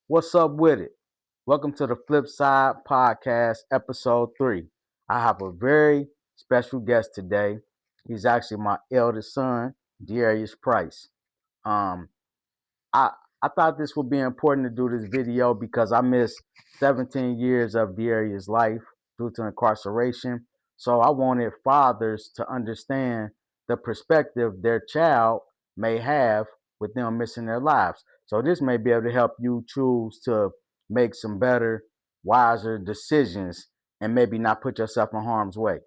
What's up with it? Welcome to the FlipSide Podcast, episode 3. I have a very special guest today. He's actually my eldest son, Darius Price. Um, I I thought this would be important to do this video because I missed 17 years of Darius' life due to incarceration. So I wanted fathers to understand the perspective their child may have with them missing their lives. So this may be able to help you choose to make some better, wiser decisions and maybe not put yourself in harm's way.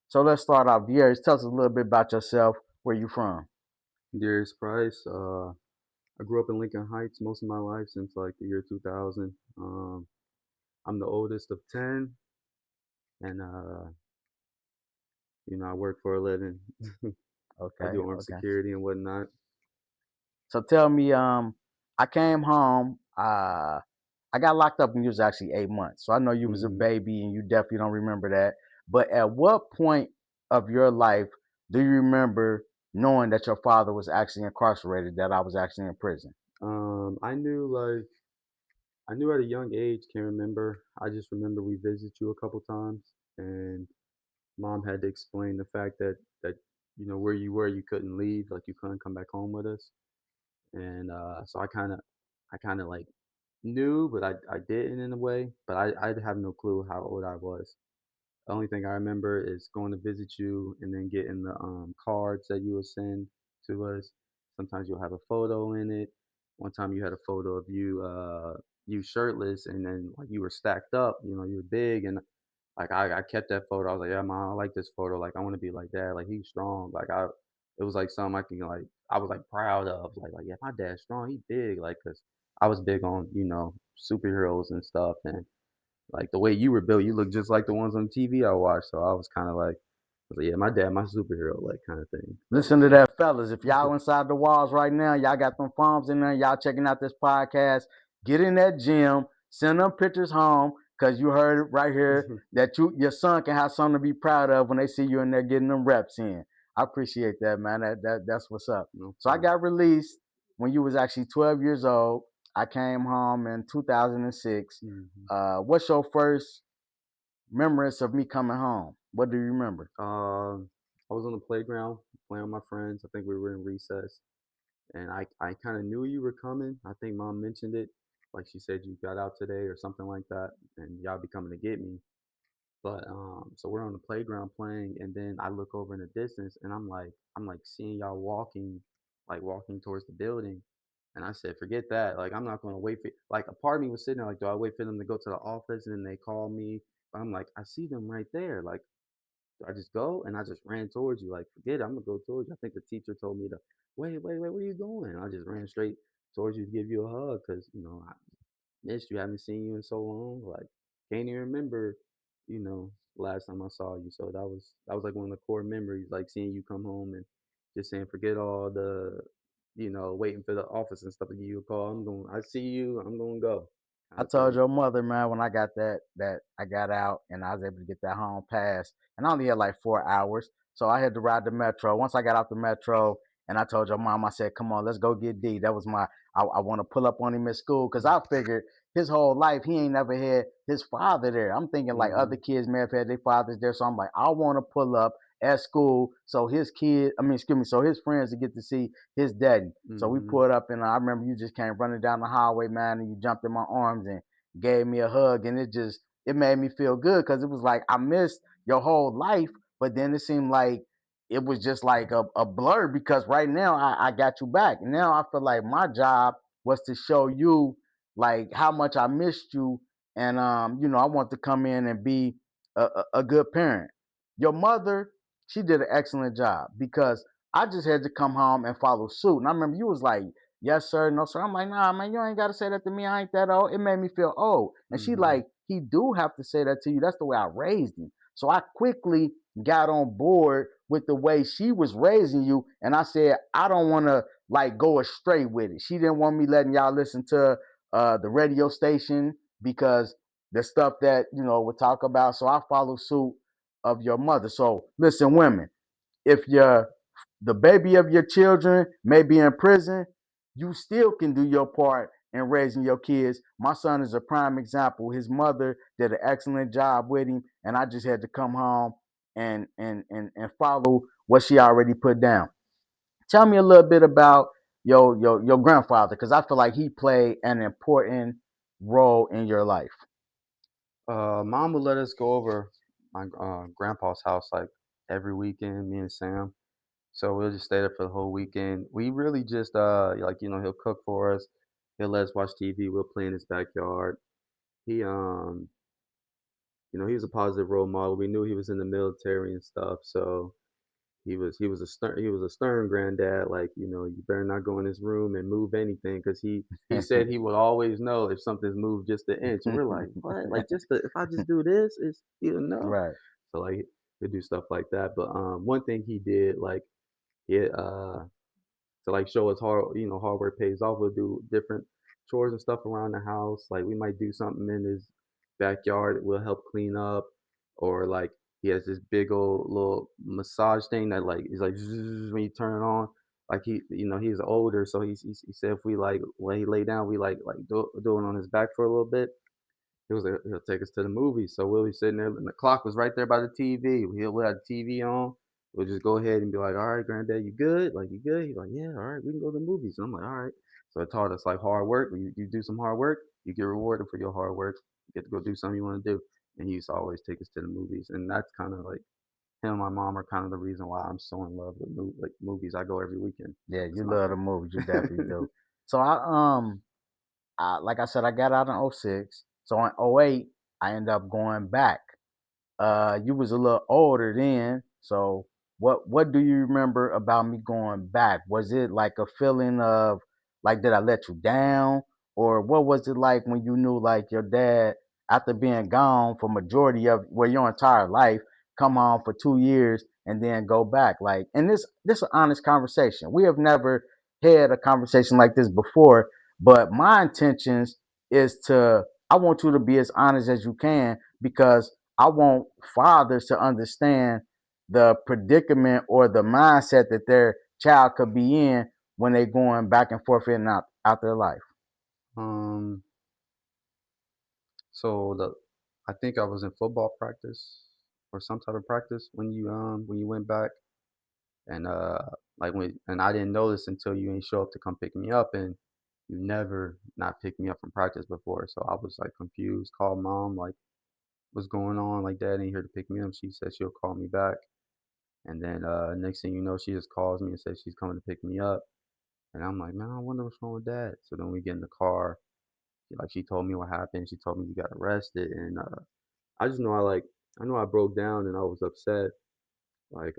So let's start off. Darius, tell us a little bit about yourself. Where you from? Darius Price. I grew up in Lincoln Heights most of my life since like the year 2000. I'm the oldest of 10, and I work for a living. I Okay, do armed okay. security and whatnot. So tell me, I came home. I got locked up when you was actually 8 months. So I know you was a hmm baby and you definitely don't remember that. But at what point of your life do you remember knowing that your father was actually incarcerated, that I was actually in prison? I knew at a young age. Can't remember. I just remember we visited you a couple times, and mom had to explain the fact that where you were, you couldn't leave, like you couldn't come back home with us. And so I kind of like knew, but I didn't in a way. But I have no clue how old I was. The only thing I remember is going to visit you and then getting the cards that you would send to us. Sometimes you'll have a photo in it. One time you had a photo of you shirtless, and then like you were stacked up. You were big, and like I kept that photo. I was like, yeah, mom, I like this photo. Like I want to be like that. Like he's strong. It was like something I can like. I was like proud of. Like yeah, my dad's strong. He big. Like, cause I was big on superheroes and stuff, and like the way you were built, you look just like the ones on TV I watched. So I was kind of like, I was like, yeah, my dad, my superhero, like kind of thing. So Listen to that, fellas. If y'all inside the walls right now, y'all got them phones in there, y'all checking out this podcast, get in that gym, send them pictures home, because you heard it right here that your son can have something to be proud of when they see you in there getting them reps in. I appreciate that, man. That's what's up. no So I problem. got released when you was actually 12 years old. I came home in 2006. hmm What's your first memories of me coming home? What do you remember? I was on the playground playing with my friends. I think we were in recess, and I kind of knew you were coming. I think mom mentioned it, like she said you got out today or something like that, and y'all be coming to get me. But so we're on the playground playing, and then I look over in the distance, and I'm like seeing y'all walking towards the building, and I said, forget that. Like I'm not gonna wait for like a part of me was sitting there like, do I wait for them to go to the office and then they call me? But I'm like, I see them right there. Like, do I just go? And I just ran towards you. Like, forget it, I'm gonna go towards you. I think the teacher told me to wait, where you going? And I just ran straight towards you to give you a hug because I missed you. Haven't seen you in so long. Like, can't even remember, last time I saw you. So that was like one of the core memories, like seeing you come home and just saying, forget all the, waiting for the office and stuff to give you a call. I see you. I'm gonna go, kind I of told thing. your mother, man, when I got that I got out and I was able to get that home pass, and I only had like 4 hours, so I had to ride the metro. Once I got off the metro, and I told your mom, I said, "Come on, let's go get D." That was I want to pull up on him at school because I figured his whole life he ain't never had his father there. I'm thinking like Mm-hmm. other kids may have had their fathers there, so I'm like, I want to pull up at school so his kid, I mean, excuse me, so his friends to get to see his daddy. So we Mm-hmm. pulled up, and I remember you just came running down the hallway, man, and you jumped in my arms and gave me a hug, and it made me feel good because it was like I missed your whole life, but then it seemed like it was just like a blur because right now I got you back. Now I feel like my job was to show you like how much I missed you, and I want to come in and be a good parent. Your mother, she did an excellent job because I just had to come home and follow suit. And I remember you was like, yes, sir, no, sir. I'm like, nah, man, you ain't got to say that to me. I ain't that old. It made me feel old. And she Mm-hmm. like, he do have to say that to you. That's the way I raised him. So I quickly got on board with the way she was raising you. And I said, I don't want to like go astray with it. She didn't want me letting y'all listen to the radio station because the stuff that, would talk about. So I follow suit of your mother. So listen, women, if the baby of your children may be in prison, you still can do your part in raising your kids. My son is a prime example. His mother did an excellent job with him, and I just had to come home and follow what she already put down. Tell me a little bit about your grandfather, because I feel like he played an important role in your life. Mom would let us go over my grandpa's house like every weekend, me and Sam. So we'll just stay there for the whole weekend. We really just like he'll cook for us. He'll let us watch TV. We'll play in his backyard. He he was a positive role model. We knew he was in the military and stuff, so he was a stern granddad. Like you better not go in his room and move anything because he said he would always know if something's moved just an inch. And we're like, what? Like if I just do this, it's he'll know. Right. So like he'll do stuff like that. But one thing he did like it to like show us hard work pays off. We'll do different chores and stuff around the house. Like we might do something in his backyard that will help clean up, or like he has this big old little massage thing that like is like zzzz when you turn it on. Like he's older, so he said if we like when he lay down, we like do it on his back for a little bit. He'll take us to the movies. So we'll be sitting there, and the clock was right there by the TV. We'll have the TV on. We'll just go ahead and be like, "All right, granddad, you good? Like you good?" He's like, "Yeah, all right, we can go to the movies." And I'm like, "All right." So it taught us like hard work. When you do some hard work, you get rewarded for your hard work. You get to go do something you want to do. And he used to always take us to the movies, and that's kind of like him and my mom are kind of the reason why I'm so in love with movies. I go every weekend. Yeah, It's you my love the movies. You definitely do. So I like I said, I got out in '06. So in '08, I ended up going back. You was a little older then, so what do you remember about me going back? Was it like a feeling of like did I let you down, or what was it like when you knew like your dad, after being gone for majority of well your entire life, come home for 2 years and then go back? Like, and this an honest conversation. We have never had a conversation like this before, but my intentions is to I want you to be as honest as you can, because I want fathers to understand the predicament or the mindset that their child could be in when they're going back and forth in and out their life. um. So I think I was in football practice or some type of practice when you went back, and like when and I didn't know this until you ain't show up to come pick me up, and you never not picked me up from practice before. So I was like confused. Called mom like, what's going on? Like dad ain't here to pick me up. She said she'll call me back, and then next thing you know, she just calls me and says she's coming to pick me up, and I'm like, man, I wonder what's wrong with dad. So then we get in the car. Like she told me what happened. She told me you got arrested, and I just know I know I broke down and I was upset, like,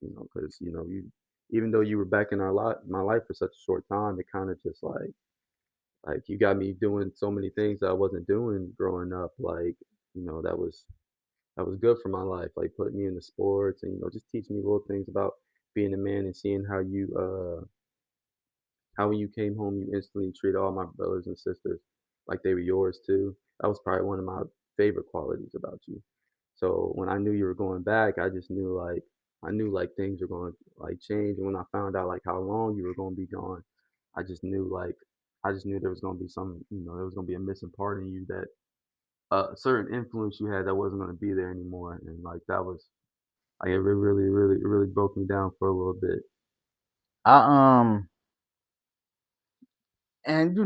because you even though you were back in my life for such a short time, it kind of just like you got me doing so many things that I wasn't doing growing up, like, that was good for my life, like putting me into sports and just teaching me little things about being a man and seeing how when you came home you instantly treated all my brothers and sisters like they were yours too. That was probably one of my favorite qualities about you. So when I knew you were going back, I knew like things were going to like change. And when I found out like how long you were going to be gone, I just knew like I just knew there was going to be there was going to be a missing part in you, that a certain influence you had that wasn't going to be there anymore. And like that was like it really broke me down for a little bit. I and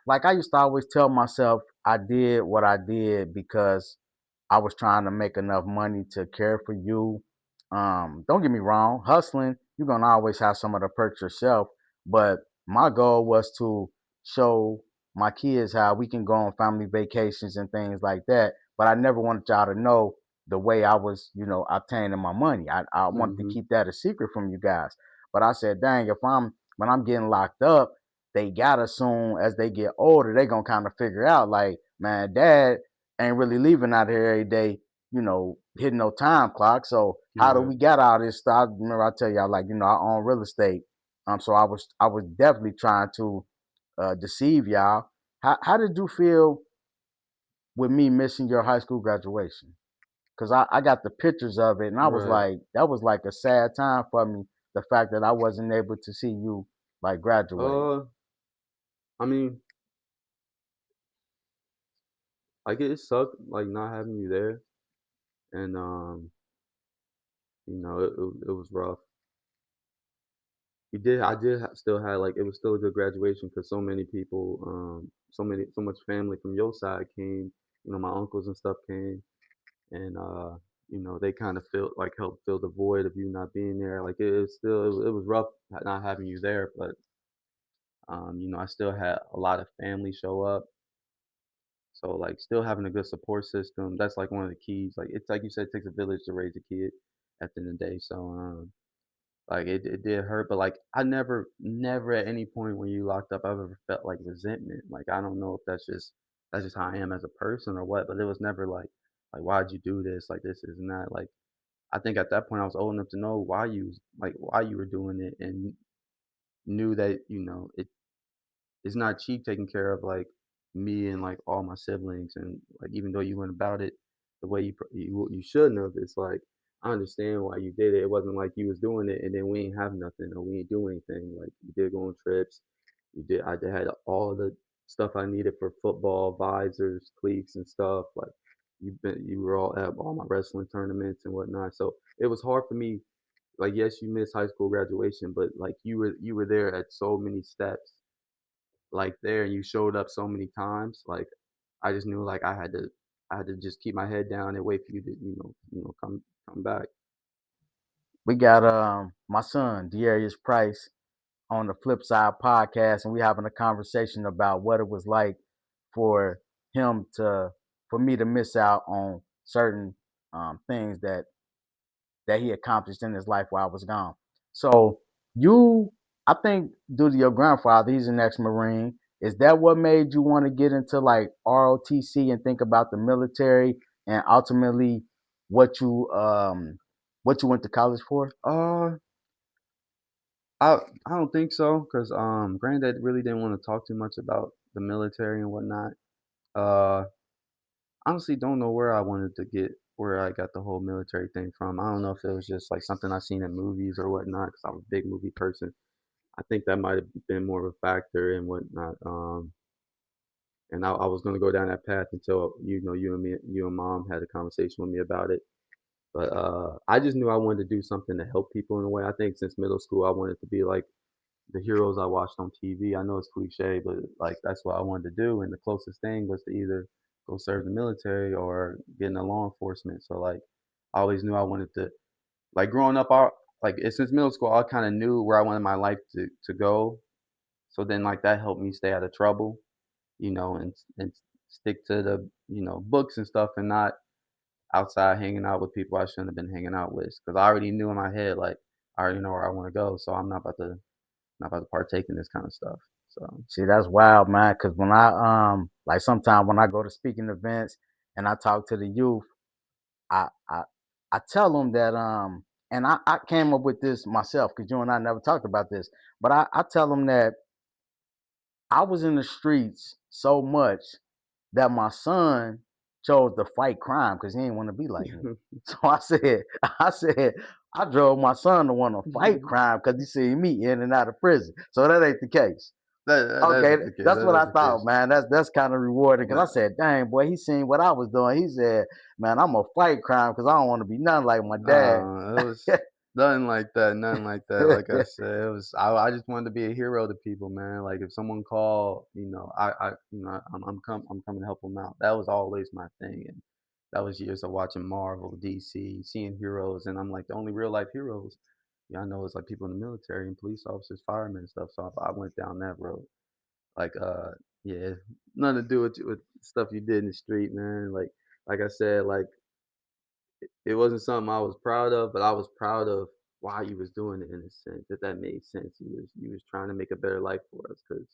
like I used to always tell myself I did what I did because I was trying to make enough money to care for you. Don't get me wrong, hustling, you're gonna always have some of the perks yourself. But my goal was to show my kids how we can go on family vacations and things like that. But I never wanted y'all to know the way I was, obtaining my money. I wanted to Hmm. keep that a secret from you guys. But I said, dang, if I'm when I'm getting locked up, they gotta soon as they get older, they gonna kind of figure out like, man, dad ain't really leaving out here every day, hitting no time clock. So how do Right. we get all this stuff? Remember I tell y'all like, I own real estate. So I was definitely trying to deceive y'all. How did you feel with me missing your high school graduation? Cause I got the pictures of it and I was Right. like, that was like a sad time for me. The fact that I wasn't able to see you like graduate. Uh, I mean, like it sucked like not having you there, and it was rough. Still had like it was still a good graduation because so many people, so much family from your side came. You know, my uncles and stuff came, and they kind of felt like helped fill the void of you not being there. Like it was rough not having you there, but I still had a lot of family show up. So like still having a good support system, that's like one of the keys. Like it's like you said, it takes a village to raise a kid at the end of the day. So like it did hurt, but like I never at any point when you locked up I've ever felt like resentment. Like I don't know if that's just how I am as a person or what, but it was never like why'd you do this? Like this is not like I think at that point I was old enough to know why you were doing it and knew that, it's not cheap taking care of like me and like all my siblings and like even though you went about it the way you shouldn't have, it's like I understand why you did it. It wasn't like you was doing it and then we ain't have nothing or we ain't do anything. Like you did go on trips, I had all the stuff I needed for football, visors, cleats and stuff. Like you were all at all my wrestling tournaments and whatnot. So it was hard for me. Like yes, you missed high school graduation, but like you were there at so many steps like there and you showed up so many times, like I just knew like I had to just keep my head down and wait for you to, come back. We got my son, Darius Price, on the FlipSide Podcast, and we having a conversation about what it was like for him to, for me to miss out on certain things that he accomplished in his life while I was gone. So you, I think, due to your grandfather, he's an ex-marine. Is that what made you want to get into like ROTC and think about the military and ultimately what you um what you went to college for? Uh, I don't think so, cause granddad really didn't want to talk too much about the military and whatnot. Uh, honestly, don't know where I got the whole military thing from. I don't know if it was just like something I seen in movies or whatnot, cause I'm a big movie person. I think that might have been more of a factor and whatnot. And I was gonna go down that path until you and mom had a conversation with me about it. But I just knew I wanted to do something to help people in a way. I think since middle school, I wanted to be like the heroes I watched on TV. I know it's cliche, but like that's what I wanted to do. And the closest thing was to either go serve the military or get into law enforcement. So like I always knew I wanted to like growing up. Since middle school, I kind of knew where I wanted my life to go. So then like that helped me stay out of trouble, and stick to the books and stuff and not outside hanging out with people I shouldn't have been hanging out with because I already knew in my head like I already know where I want to go, so I'm not about to partake in this kind of stuff. So See, that's wild, man. Because when I like sometimes when I go to speaking events and I talk to the youth, I I I tell them that and I came up with this myself because you and I never talked about this, but I tell them that I was in the streets so much that my son chose to fight crime because he didn't want to be like me. So I drove my son to want to fight crime because he seen me in and out of prison. So that ain't the case. that's Okay, the case. that's what That's I the thought, case. man. That's kind of rewarding But because I said, "Dang, boy, he seen what I was doing." He said, "Man, I'm a fight crime because I don't want to be nothing like my dad." it was nothing like that. Nothing like that. Like I said, it was. I just wanted to be a hero to people, man. Like if someone called, I'm coming to help them out. That was always my thing, and that was years of watching Marvel, DC, seeing heroes, and I'm like the only real life heroes. Yeah, I know it's like people in the military and police officers, firemen and stuff. So I went down that road. Like, yeah, nothing to do with stuff you did in the street, man. Like I said, like it wasn't something I was proud of, but I was proud of why you was doing it in a sense. If that made sense, you was trying to make a better life for us because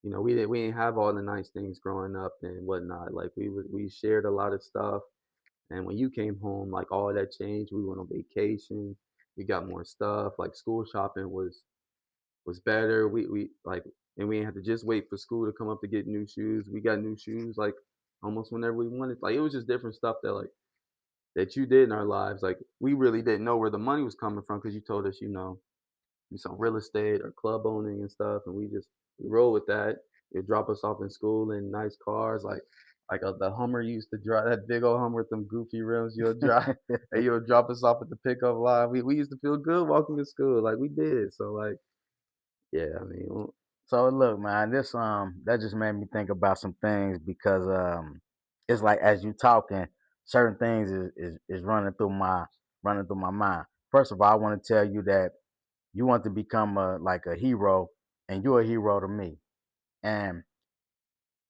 we didn't have all the nice things growing up and whatnot. Like we shared a lot of stuff, and when you came home, like all that changed. We went on vacation. We got more stuff. Like school shopping was better. We like, and we didn't have to just wait for school to come up to get new shoes. We got new shoes like almost whenever we wanted. Like it was just different stuff that you did in our lives. Like we really didn't know where the money was coming from because you told us, do some real estate or club owning and stuff, and we roll with that. He'd drop us off in school in nice cars, the Hummer you used to drive, that big old Hummer with them goofy rims. You'll drive, and you'll drop us off at the pickup line. We used to feel good walking to school, like we did. So like, yeah, I mean, So look, man, this that just made me think about some things because it's like as you talking, certain things is running through my mind. First of all, I want to tell you that you want to become a hero, and you're a hero to me. And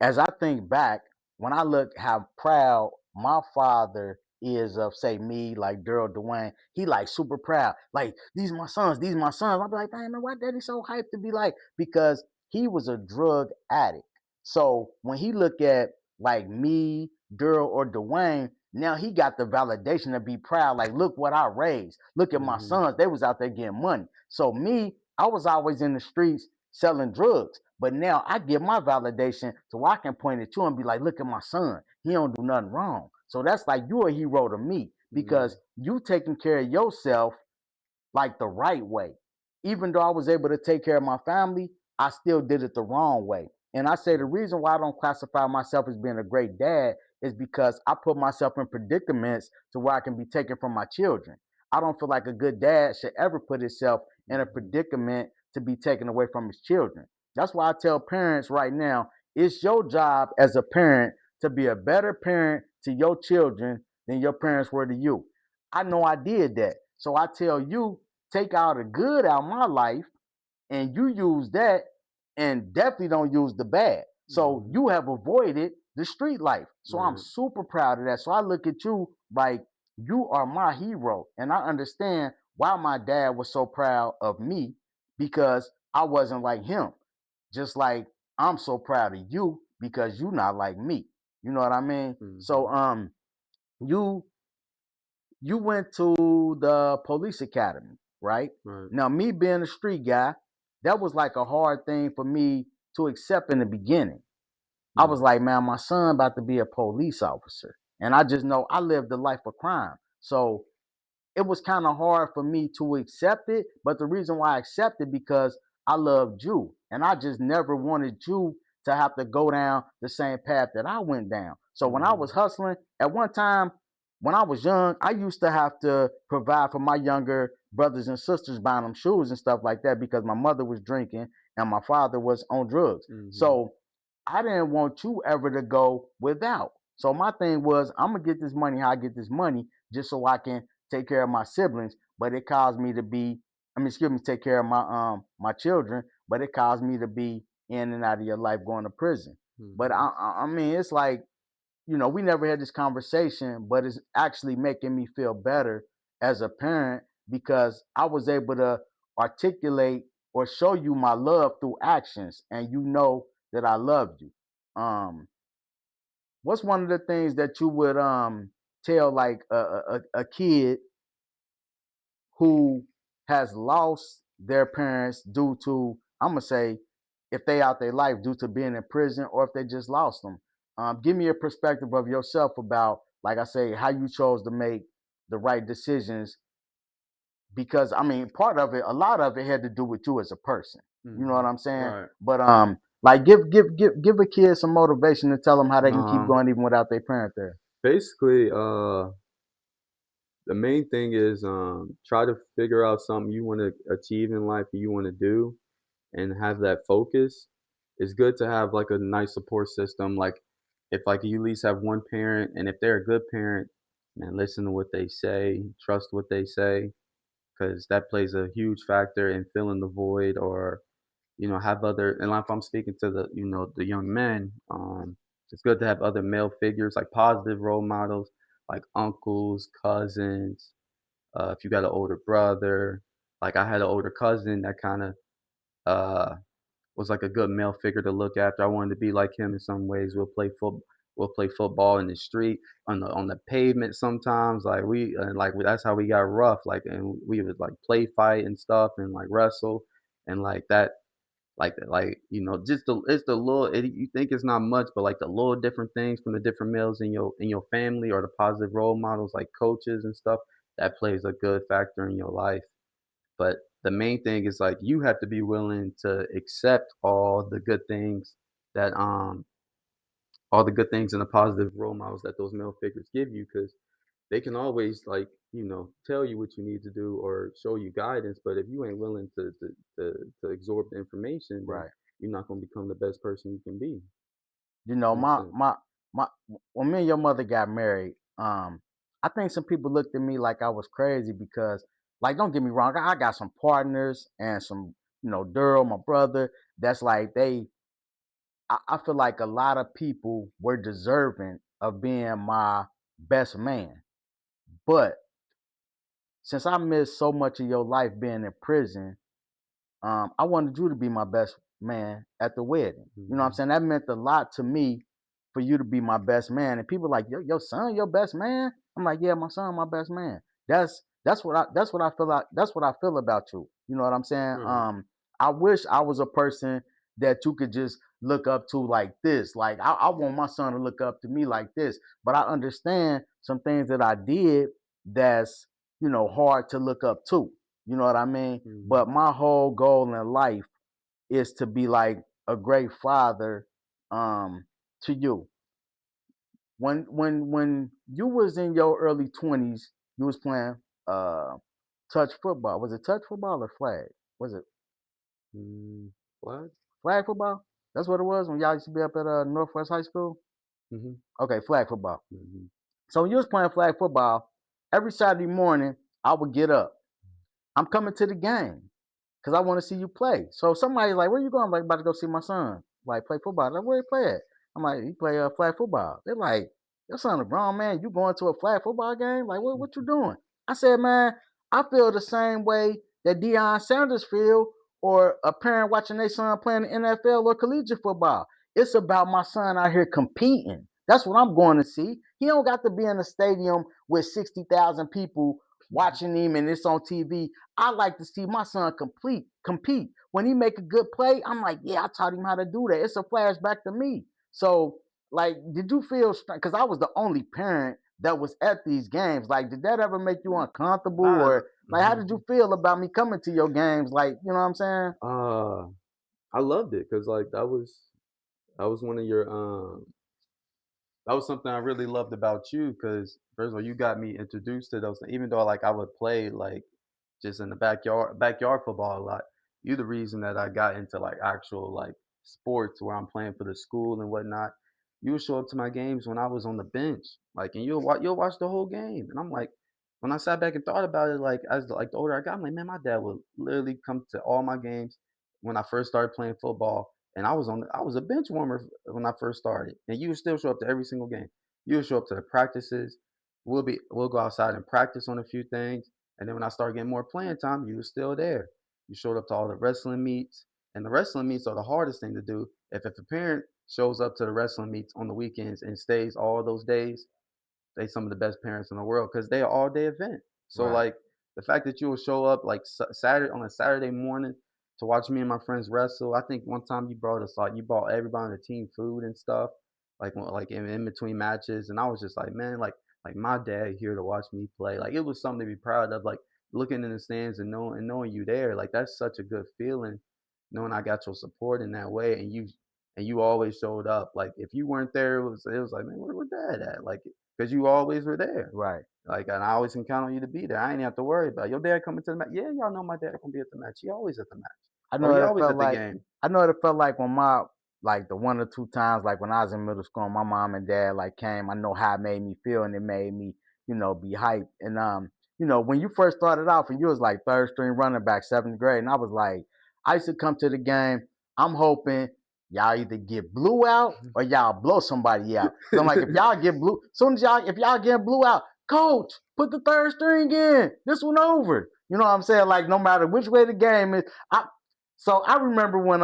as I think back, when I look how proud my father is of, say, me, like Daryl Dwayne, he like super proud. Like, these my sons, these my sons. I'll be like, man, why daddy so hyped to be like? Because he was a drug addict. So when he look at like me, Daryl, or Dwayne, now he got the validation to be proud. Like, look what I raised. Look at my hmm sons. They was out there getting money. So me, I was always in the streets selling drugs. But now I get my validation so I can point it to him and be like, look at my son. He don't do nothing wrong. So that's like you're a hero to me yeah, because you taking care of yourself like the right way. Even though I was able to take care of my family, I still did it the wrong way. And I say the reason why I don't classify myself as being a great dad is because I put myself in predicaments to where I can be taken from my children. I don't feel like a good dad should ever put himself in a hmm predicament to be taken away from his children. That's why I tell parents right now, it's your job as a parent to be a better parent to your children than your parents were to you. I know I did that. So I tell you, take all the good out of my life and you use that and definitely don't use the bad. So hmm you have avoided the street life. So I'm right, super proud of that. So I look at you like you are my hero. And I understand why my dad was so proud of me because I wasn't like him. Just like I'm so proud of you because you're not like me. You know what I mean? So hmm you you went to the police academy, right? right, Now, me being a street guy, that was like a hard thing for me to accept in the beginning. I mm, was like, man, my son about to be a police officer. And I just know I lived a life of crime. So it was kind of hard for me to accept it. But the reason why I accepted because I loved you, and I just never wanted you to have to go down the same path that I went down. So when I hmm was hustling, at one time when I was young, I used to have to provide for my younger brothers and sisters, buying them shoes and stuff like that because my mother was drinking and my father was on drugs. hmm So I didn't want you ever to go without. So my thing was, I'm gonna get this money how I get this money, just so I can take care of my siblings. But it caused me to be, I mean, excuse me, take care of my children. But it caused me to be in and out of your life, going to prison. But hmm I mean, it's like, we never had this conversation, but it's actually making me feel better as a parent because I was able to articulate or show you my love through actions, and you know that I loved you. Um, what's one of the things that you would tell like a kid who has lost their parents due to, I'm gonna say, if they out their life due to being in prison or if they just lost them. Give me a perspective of yourself about, like I say, how you chose to make the right decisions. Because I mean, part of it, a lot of it had to do with you as a person. You know what hmm I'm saying? right. But like give a kid some motivation to tell them how they can keep Um, going even without their parent there. basically, the main thing is try to figure out something you want to achieve in life, you want to do, and have that focus. It's good to have like a nice support system. Like if like you at least have one parent, and if they're a good parent, man, listen to what they say, trust what they say, because that plays a huge factor in filling the void, or have other. And if I'm speaking to the young men, it's good to have other male figures, like positive role models, like uncles, cousins. If you got an older brother, like I had an older cousin that kind of uh was like a good male figure to look after. I wanted to be like him in some ways. We'll play football in the street, on the pavement sometimes. Like that's how we got rough. Like, and we would like play fight and stuff and like wrestle and like that. Just it's the little, you think it's not much, but like the little different things from the different males in your family, or the positive role models like coaches and stuff, that plays a good factor in your life. But the main thing is like you have to be willing to accept all the good things that all the good things and the positive role models that those male figures give you, because they can always, like, tell you what you need to do or show you guidance, but if you ain't willing to absorb the information, then Right. you're not going to become the best person you can be. You know, Makes my sense. my my when me and your mother got married, I think some people looked at me like I was crazy because, like, don't get me wrong, I got some partners and some, Daryl, my brother, that's like I feel like a lot of people were deserving of being my best man. But since I missed so much of your life being in prison, I wanted you to be my best man at the wedding. You know what I'm Hmm. saying? That meant a lot to me for you to be my best man. And people like, your son, your best man. I'm like, yeah, my son, my best man. That's what I feel like. That's what I feel about you. You know what I'm saying? Right. I wish I was a person that you could just look up to like this. Like I want my son to look up to me like this. But I understand some things that I did that's hard to look up to. You know what I mean? Hmm. But my whole goal in life is to be like a great father to you. When you was in your early 20s, you was playing uh touch football. Was it touch football or flag? Was it Mm, what? flag football? That's what it was when y'all used to be up at Northwest High School? Hmm. Okay, flag football. Hmm. So when you was playing flag football, every Saturday morning I would get up. I'm coming to the game because I want to see you play. So somebody's like, "Where you going?" I'm like, about to go see my son, like play football. I'm like, where he play at? I'm like, he play flag football. They're like, your son a grown man. You going to a flag football game? Like, what you doing? I said, man, I feel the same way that Deion Sanders feel, or a parent watching their son playing the NFL or collegiate football. It's about my son out here competing. That's what I'm going to see. He don't got to be in a stadium with 60,000 people watching him and it's on TV. I like to see my son compete. When he make a good play, I'm like, yeah, I taught him how to do that. It's a flashback to me. So, like, did you feel? Because I was the only parent that was at these games. Like, did that ever make you uncomfortable, Not. or like, how did you feel about me coming to your games? Like, you know what I'm saying? uh, I loved it because, like, that was one of your that was something I really loved about you, because first of all, you got me introduced to those. Even though, like, I would play, like, just in the backyard football a lot. You the reason that I got into, like, actual, like, sports where I'm playing for the school and whatnot. You would show up to my games when I was on the bench, like, and you'll watch the whole game. And I'm like, when I sat back and thought about it, like, as like the older I got, I'm like, man, my dad would literally come to all my games when I first started playing football, and I was a bench warmer when I first started, and you would still show up to every single game. You would show up to the practices. We'll go outside and practice on a few things, and then when I started getting more playing time, you were still there. You showed up to all the wrestling meets, and the wrestling meets are the hardest thing to do. If a parent shows up to the wrestling meets on the weekends and stays all those days, they some of the best parents in the world because they are all day event. So, Right. like, the fact that you will show up like Saturday on a Saturday morning to watch me and my friends wrestle. I think one time you bought everybody on the team food and stuff, like in between matches, and I was just like, man, like my dad here to watch me play. Like, it was something to be proud of. Like, looking in the stands and knowing you there. Like, that's such a good feeling, knowing I got your support in that way, and you always showed up. Like, if you weren't there, it was like, man, where dad at? Like, because you always were there. Right. Like, and I always can count on you to be there. I ain't have to worry about your dad coming to the match. Yeah, y'all know my dad gonna be at the match. He always at the match, I know or he what it always felt at the like. game. I know what it felt like when my like the one or two times like when I was in middle school, my mom and dad like came. I know how it made me feel, and it made me be hyped. And when you first started off, and you was like third string running back, seventh grade, and I was like, I used to come to the game. I'm hoping y'all either get blew out or y'all blow somebody out. Cause I'm like, if y'all get blue, soon as if y'all get blew out, coach, put the third string in. This one over. You know what I'm saying? Like no matter which way the game is, I remember when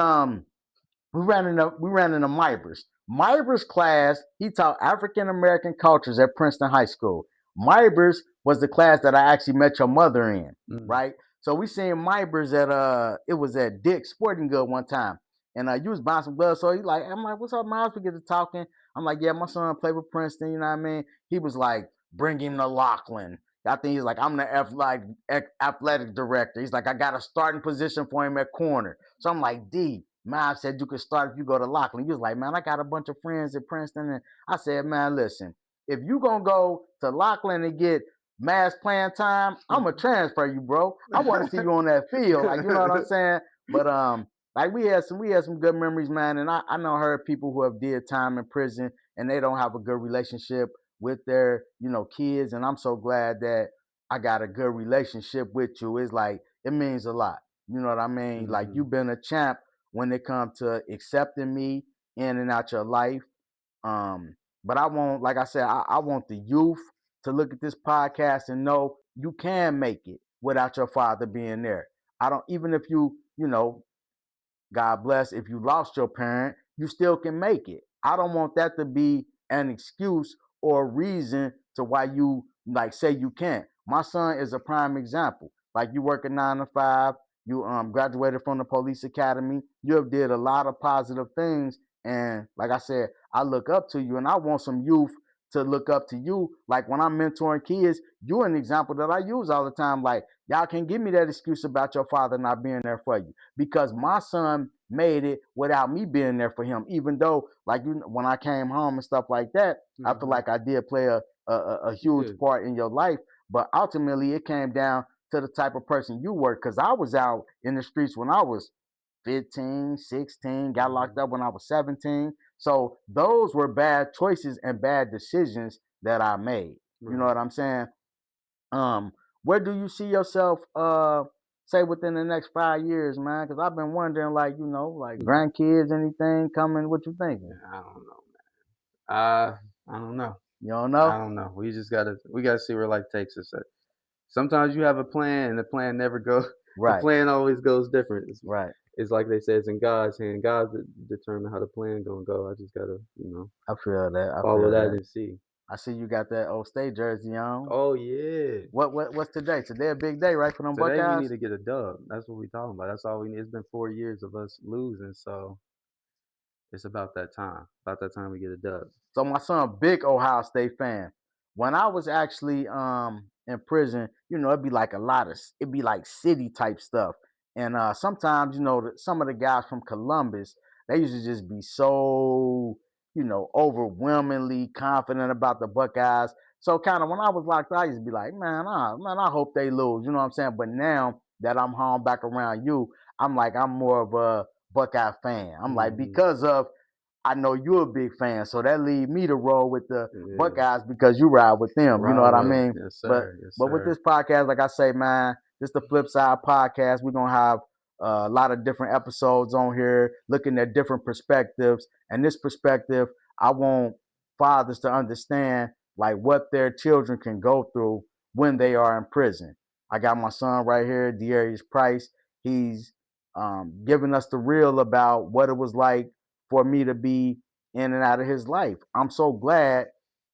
we ran into Mybers. Mybers class, he taught African American cultures at Princeton High School. Mybers was the class that I actually met your mother in, Mm. right? So we seen Mybers at it was at Dick's Sporting Good one time. And you was buying some gloves. So I'm like, what's up, Miles? We get to talking. I'm like, yeah, my son played with Princeton, you know what I mean? He was like, bring him to Laughlin. I think he's like, I'm the athletic director. He's like, I got a starting position for him at corner. So I'm like, D, Mom said you could start if you go to Lachlan. You was like, man, I got a bunch of friends at Princeton. And I said, man, listen, if you gonna go to Lachlan and get mass playing time, I'm gonna transfer you, bro. I want to see you on that field. Like, you know what I'm saying? But like we had some good memories, man. And I know heard people who have did time in prison and they don't have a good relationship with their, kids. And I'm so glad that I got a good relationship with you. It's like it means a lot. You know what I mean? Like Hmm. you've been a champ when it comes to accepting me in and out your life. Um, but I want, like I said, I want the youth to look at this podcast and know you can make it without your father being there. I don't, even if God bless, if you lost your parent, you still can make it. I don't want that to be an excuse or a reason to why you like say you can't. My son is a prime example. Like you work a 9 to 5, you graduated from the police academy, you have did a lot of positive things. And like I said, I look up to you and I want some youth to look up to you. Like when I'm mentoring kids, you're an example that I use all the time. Like, y'all can give me that excuse about your father not being there for you because my son made it without me being there for him. Even though, like when I came home and stuff like that, I feel Hmm. like I did play a You huge did. part in your life. But ultimately, it came down to the type of person you were. Because I was out in the streets when I was 15, 16, got locked Hmm. up when I was 17. So those were bad choices and bad decisions that I made. You know Right. what I'm saying? Um, where do you see yourself say within the next 5 years, man? Because I've been wondering, like, like grandkids, anything coming, what you thinking? I don't know, man. I don't know. You don't I know? don't know. We gotta see where life takes us. Sometimes you have a plan, and the plan never goes. The Right, plan always goes different. right. It's like they say, it's in God's hand. God determine how the plan gonna go. I just gotta, I feel that. I follow feel that that. and see. I see you got that old state jersey on. Oh yeah. What's today? Today a big day, right, for them Today we need Buckeyes? to get a dub. That's what we talking about. That's all we need. It's been 4 years of us losing, so it's about that time. About that time we get a dub. So my son, big Ohio State fan. When I was actually in prison, it'd be like it'd be like city type stuff. And sometimes, some of the guys from Columbus, they used to just be so, overwhelmingly confident about the Buckeyes. So kind of when I was locked, I used to be like, man, I hope they lose. You know what I'm saying? But now that I'm home back around you, I'm like, I'm more of a Buckeye fan. I'm like, Hmm. because of I know you're a big fan, so that lead me to roll with the Yeah. Buckeyes because you ride with them. You know Ride what I with them. mean? Yes, But sir. Yes, but with sir. this podcast, like I say, man, this the Flip Side Podcast. We're gonna have a lot of different episodes on here, looking at different perspectives. And this perspective, I want fathers to understand like what their children can go through when they are in prison. I got my son right here, Dearius Price. He's giving us the real about what it was like for me to be in and out of his life. I'm so glad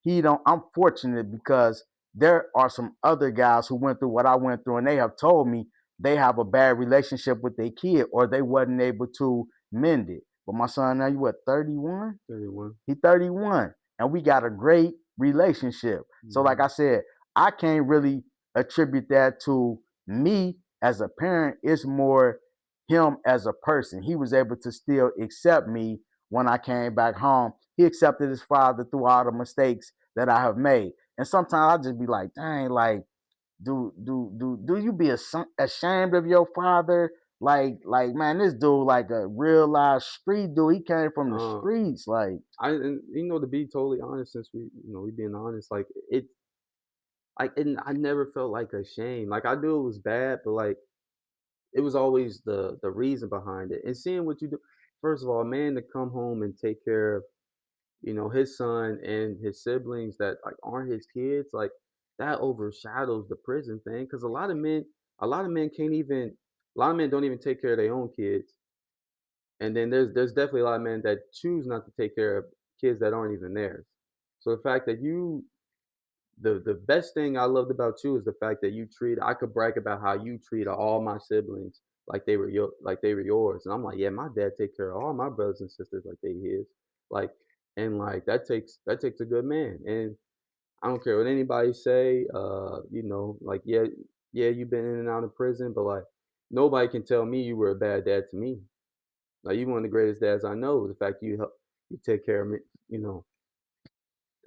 he don't. I'm fortunate because there are some other guys who went through what I went through, and they have told me they have a bad relationship with their kid or they wasn't able to mend it. But my son now, you what, 31? 31. He 31, and we got a great relationship. So, like Hmm. I said, I can't really attribute that to me as a parent. It's more him as a person. He was able to still accept me when I came back home. He accepted his father through all the mistakes that I have made. And sometimes I just be like, dang, like, do you be ashamed of your father? Like, man, this dude like a real live street dude. He came from the Uh, streets. Like, and to be totally honest, since we being honest, like and I never felt like ashamed. Like I knew it was bad, but like it was always the reason behind it. And seeing what you do, first of all, a man to come home and take care of, his son and his siblings that like aren't his kids, like that overshadows the prison thing. Because a lot of men can't even, a lot of men don't even take care of their own kids. And then there's definitely a lot of men that choose not to take care of kids that aren't even theirs. So the fact that the best thing I loved about you is the fact that I could brag about how you treated all my siblings like they were yours. And I'm like, yeah, my dad take care of all my brothers and sisters like they his. Like, and like that takes a good man. And I don't care what anybody say, like, yeah, you've been in and out of prison, but like nobody can tell me you were a bad dad to me. Like you one of the greatest dads I know. The fact you take care of me, you know,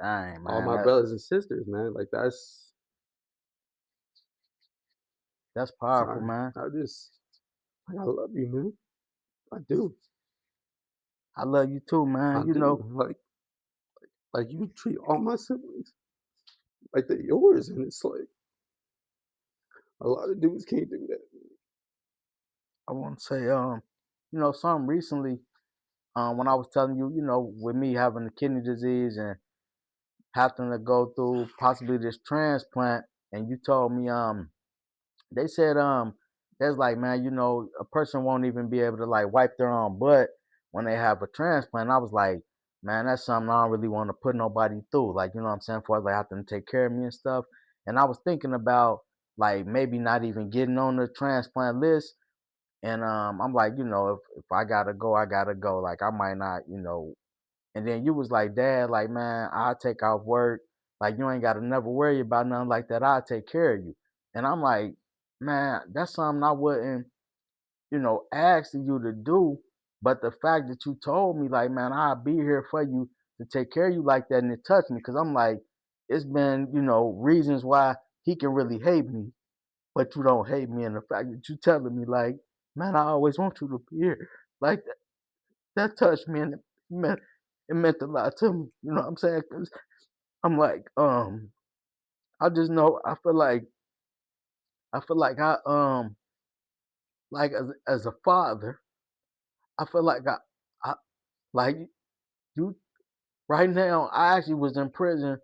Dang, all man, my brothers and sisters, man. Like that's powerful, sorry. man. I just like I love you, man. I do. I love you too, I man. do. Like you treat all my siblings like they're yours, and it's like a lot of dudes can't do that. I want to say, something recently, when I was telling you, with me having the kidney disease and having to go through possibly this transplant, and you told me, they said, there's like, man, a person won't even be able to like wipe their own butt when they have a transplant. I was like, man, that's something I don't really want to put nobody through. Like, you know what I'm saying? For like having to take care of me and stuff. And I was thinking about like maybe not even getting on the transplant list. And I'm like, if I gotta go, I gotta go. Like I might not. And then you was like, Dad, like, man, I'll take off work. Like you ain't gotta never worry about nothing like that. I'll take care of you. And I'm like, man, that's something I wouldn't, ask you to do. But the fact that you told me, like, man, I'll be here for you to take care of you like that, and it touched me because I'm like, it's been, reasons why he can really hate me, but you don't hate me. And the fact that you telling me, like, man, I always want you to be here, like that touched me, and it meant a lot to me. You know what I'm saying? 'Cause I'm like, I just know I feel like like as a father, I feel like I like you right now. I actually was in prison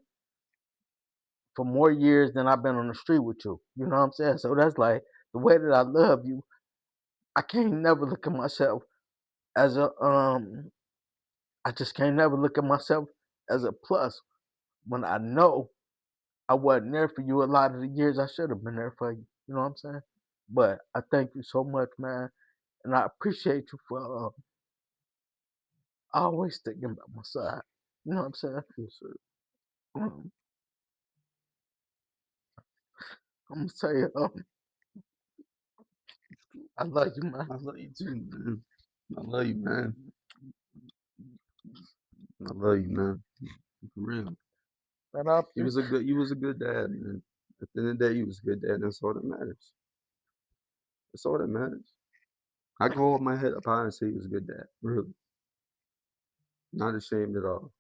for more years than I've been on the street with you. You know what I'm saying? So that's like the way that I love you. I can't never look at myself as a I just can't never look at myself as a plus when I know I wasn't there for you a lot of the years I should have been there for you. You know what I'm saying? But I thank you so much, man, and I appreciate you for always sticking by my side. You know what I'm saying? Yes, sir. Um, I'm gonna say, I love you, man. I love you too, man. I love you, man. I love you, man. For real. And I You was a good dad, man. At the end of the day, you was a good dad. That's all that matters. That's all that matters. I can hold my head up high and say he was a good dad. Really. Not ashamed at all.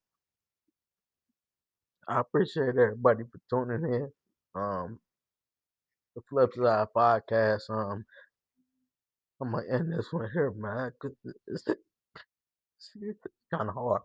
I appreciate everybody for tuning in. The FlipSide Podcast. I'm gonna end this one here, man, 'cause it's kind of hard.